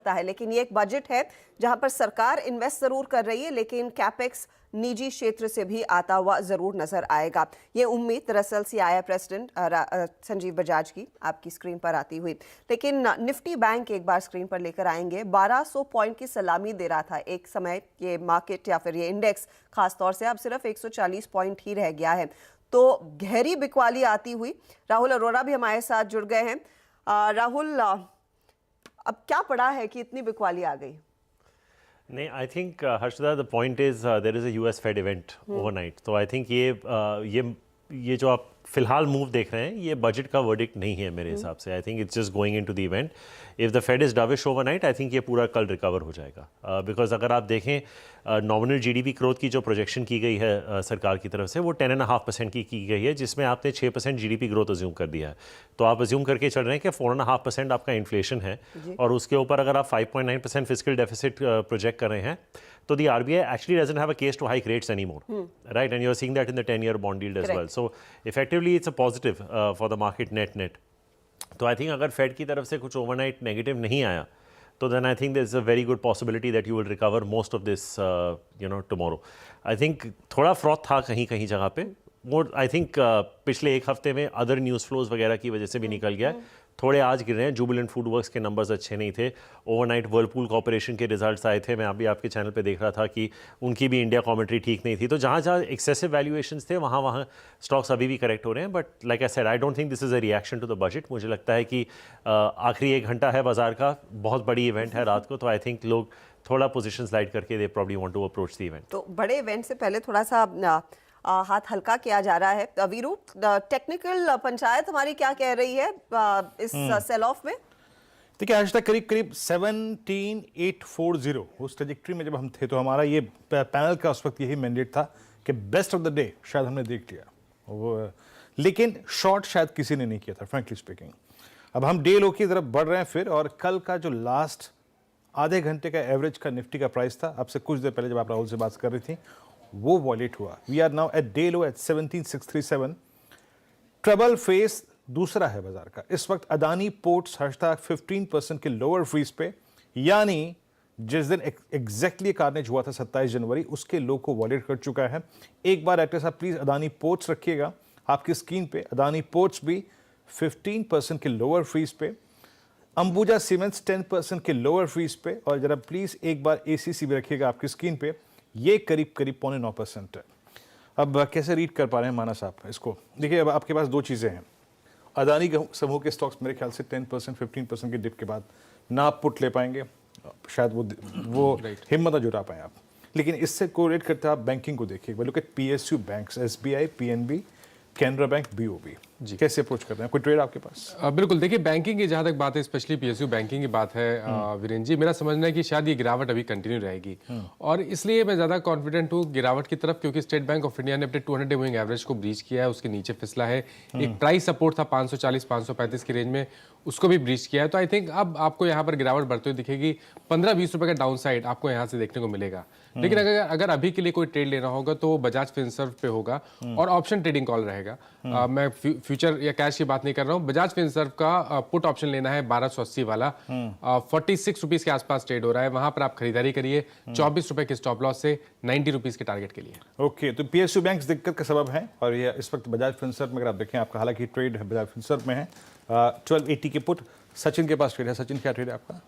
है, लेकिन ये एक बजट है जहां पर सरकार इन्वेस्ट जरूर कर रही है, लेकिन कैपेक्स निजी क्षेत्र से भी आता हुआ जरूर नजर आएगा। ये उम्मीद दरअसल सीआईआई प्रेसिडेंट संजीव बजाज की आपकी स्क्रीन पर आती हुई। लेकिन निफ्टी बैंक एक बार स्क्रीन पर लेकर आएंगे। 1200 पॉइंट की सलामी दे रहा था एक समय ये मार्केट या फिर ये इंडेक्स खासतौर से, अब सिर्फ 140 पॉइंट ही रह गया है। तो गहरी बिकवाली आती हुई। राहुल अरोड़ा भी हमारे साथ जुड़ गए हैं। राहुल, अब क्या पड़ा है कि इतनी बिकवाली आ गई? नहीं, I think Harshada, the point is there is a US Fed event overnight. तो आई थिंक ये जो आप फिलहाल मूव देख रहे हैं ये बजट का वर्डिक्ट नहीं है मेरे हिसाब से। I think it's just going into the event. If the Fed is dovish overnight, I think ये पूरा कल रिकवर हो जाएगा। बिकॉज अगर आप देखें नॉमिनल जीडीपी ग्रोथ की जो प्रोजेक्शन की गई है सरकार की तरफ से, वो 10.5% की गई है, जिसमें आपने 6% जीडीपी ग्रोथ अज्यूम कर दिया है। तो आप अज्यूम करके चल रहे हैं कि 4.5% आपका इन्फ्लेशन है, और उसके ऊपर अगर आप 5.9% फिस्कल डेफिसिट प्रोजेक्ट कर रहे हैं, तो the RBI actually doesn't have a case to hike rates anymore, right? And you're seeing that in the 10-year bond yield as well. So effectively it's a positive for the market net. तो I think अगर Fed की तरफ से कुछ overnight negative नहीं आया, तो then I think there's a very good possibility that you will recover most of this, tomorrow. I think थोड़ा फ्रॉथ था कहीं जगह पे। वो I think पिछले एक हफ्ते में अदर न्यूज़ फ्लोज वगैरह की वजह से भी निकल गया है। थोड़े आज गिर रहे हैं। जुबिलेंट फूड वर्क्स के नंबर्स अच्छे नहीं थे। ओवरनाइट वर्लपूल कॉर्पोरेशन के रिजल्ट्स आए थे। मैं अभी आपके चैनल पे देख रहा था कि उनकी भी इंडिया कमेंट्री ठीक नहीं थी। तो जहाँ एक्सेसिव वैल्यूएशंस थे वहाँ स्टॉक्स अभी भी करेक्ट हो रहे हैं। But like I said, I don't think this is a reaction to the budget. मुझे लगता है कि आखिरी 1 घंटा है बाजार का, बहुत बड़ी इवेंट है रात को, तो आई थिंक लोग थोड़ा पोजिशन स्लाइड करके they probably want to approach the event. तो बड़े इवेंट से पहले थोड़ा सा हाथ हल्का किया जा रहा है। वीरू, टेक्निकल पंचायत हमारी क्या कह रही है इस सेल ऑफ में? देखिए, आज तक करीब 17,840 उस ट्रेजेक्ट्री में जब हम थे, तो हमारा ये पैनल का उस वक्त यही मैंडेट था कि बेस्ट ऑफ द डे शायद हमने देख लिया, लेकिन शॉर्ट शायद किसी ने नहीं किया था, फ्रैंकली स्पीकिंग। अब हम डे लो की तरफ बढ़ रहे हैं फिर, और कल का जो लास्ट आधे घंटे का एवरेज का निफ्टी का प्राइस था, आपसे कुछ देर पहले जब आप राहुल से बात कर रही थी, वो वॉलेट हुआ। We are now at day low at 17,637। ट्रबल फेस दूसरा है बाजार का इस वक्त। अदानी पोर्ट्स # 15% के लोअर फ्रीज पे, यानी जिस दिन एग्जैक्टली कार्नेज हुआ था 27 जनवरी, उसके लो को वॉलेट कर चुका है। एक बार एक्टर साहब प्लीज अदानी पोर्ट्स रखिएगा आपकी स्क्रीन पे। अदानी पोर्ट्स भी 15% के लोअर फ्रीज पे, अंबुजा सीमेंट्स 10% के लोअर फ्रीज पे, और जरा प्लीज एक बार एसीसी भी रखिएगा आपकी स्क्रीन पे, ये करीब 0.9% है। अब कैसे रीड कर पा रहे हैं माना साहब इसको? देखिए, अब आपके पास 2 चीज़ें हैं। अदानी समूह के स्टॉक्स मेरे ख्याल से 10%, 15% के डिप के बाद ना आप पुट ले पाएंगे, शायद वो हिम्मत ना जुटा पाए आप। लेकिन इससे कोरिलेट करते आप बैंकिंग को देखिए। Look at PSU banks, SBI, PNB, Canara bank, BOB, कैसे अप्रोच कर रहे हैं? कोई ट्रेड आपके पास? बिल्कुल, देखिए बैंकिंग की जहाँ तक बात है, स्पेशली PSU बैंकिंग की बात है, वीरेंद्र जी, मेरा समझना है कि शायद ये गिरावट अभी कंटिन्यू रहेगी, और इसलिए मैं ज़्यादा कॉन्फिडेंट हूँ गिरावट की तरफ, क्योंकि स्टेट बैंक ऑफ इंडिया ने अपने 200 मूविंग एवरेज को ब्रीच किया है, उसके नीचे फिसला है। एक प्राइस सपोर्ट था 540-535 की रेंज में, उसको भी ब्रीच किया है। तो आई थिंक अब आपको यहाँ पर गिरावट बढ़ती हुई दिखेगी। 15-20 रुपये का डाउन साइड आपको यहाँ से देखने को मिलेगा। लेकिन अगर अभी के लिए कोई ट्रेड लेना होगा तो वो बजाज फिनसर्व पे होगा, और ऑप्शन ट्रेडिंग कॉल रहेगा। मैं फ्यूचर या कैश की बात नहीं कर रहा हूँ। बजाज फिनसर्व का पुट ऑप्शन लेना है 1280 वाला, 46 रुपीज के आसपास ट्रेड हो रहा है, वहां पर आप खरीदारी करिए 24 रुपए के स्टॉप लॉस से 90 रुपीज के टारगेट के लिए। ओके, तो PSU बैंक्स दिक्कत का सबब है, और ये इस वक्त बजाज फिनसर्व में अगर आप देखें, आपका हालांकि ट्रेड है बजाज फिनसर्व में है 1280 के पुट। सचिन के पास ट्रेड है। सचिन, क्या ट्रेड है आपका?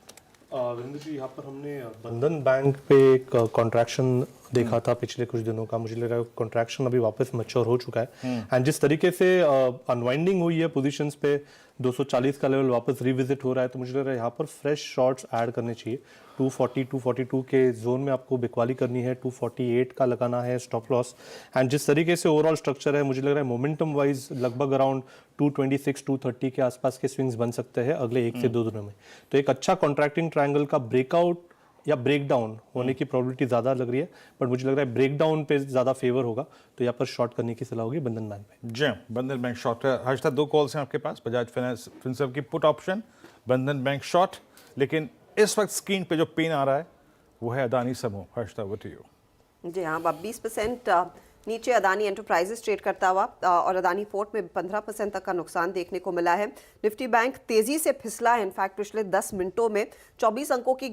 वीरेंद्र जी, यहाँ पर हमने बंधन बैंक पे एक कॉन्ट्रैक्शन देखा था पिछले कुछ दिनों का। मुझे लग रहा है कॉन्ट्रैक्शन अभी वापस मैच्योर हो चुका है, एंड जिस तरीके से अनवाइंडिंग हुई है पोजीशंस पे, 240 का लेवल वापस रिविजिट हो रहा है, तो मुझे लग रहा है यहाँ पर फ्रेश शॉर्ट्स ऐड करने चाहिए। 240, 242 के जोन में आपको बिकवाली करनी है, 248 का लगाना है स्टॉप लॉस। एंड जिस तरीके से ओवरऑल स्ट्रक्चर है, मुझे लग रहा है मोमेंटम वाइज लगभग अराउंड 226, 230 के आसपास के स्विंग्स बन सकते हैं अगले 1 से 2 दिनों में। तो एक अच्छा कॉन्ट्रैक्टिंग ट्रायंगल का ब्रेकआउट या ब्रेक डाउन होने की प्रोबेबिलिटी ज़्यादा लग रही है, बट मुझे लग रहा है ब्रेक डाउन पे ज़्यादा फेवर होगा, तो यहाँ पर शॉर्ट करने की सलाह होगी बंधन बैंक पे। जी, बंधन बैंक शॉर्ट है। हर्षदा, 2 कॉल्स हैं आपके पास। बजाज फिनसर्व की पुट ऑप्शन, बंधन बैंक शॉर्ट। लेकिन इस वक्त स्क्रीन पे जो पेन आ रहा है वो है अदानी समूह। हर्षदा, वो टू यू। जी हाँ, अब 20% नीचे अदानी एंटरप्राइजेस ट्रेड करता हुआ और अदानी पोर्ट में 15% तक का नुकसान देखने को मिला है। निफ्टी बैंक तेजी से फिसला है, इनफैक्ट पिछले 10 मिनटों में 24 अंकों की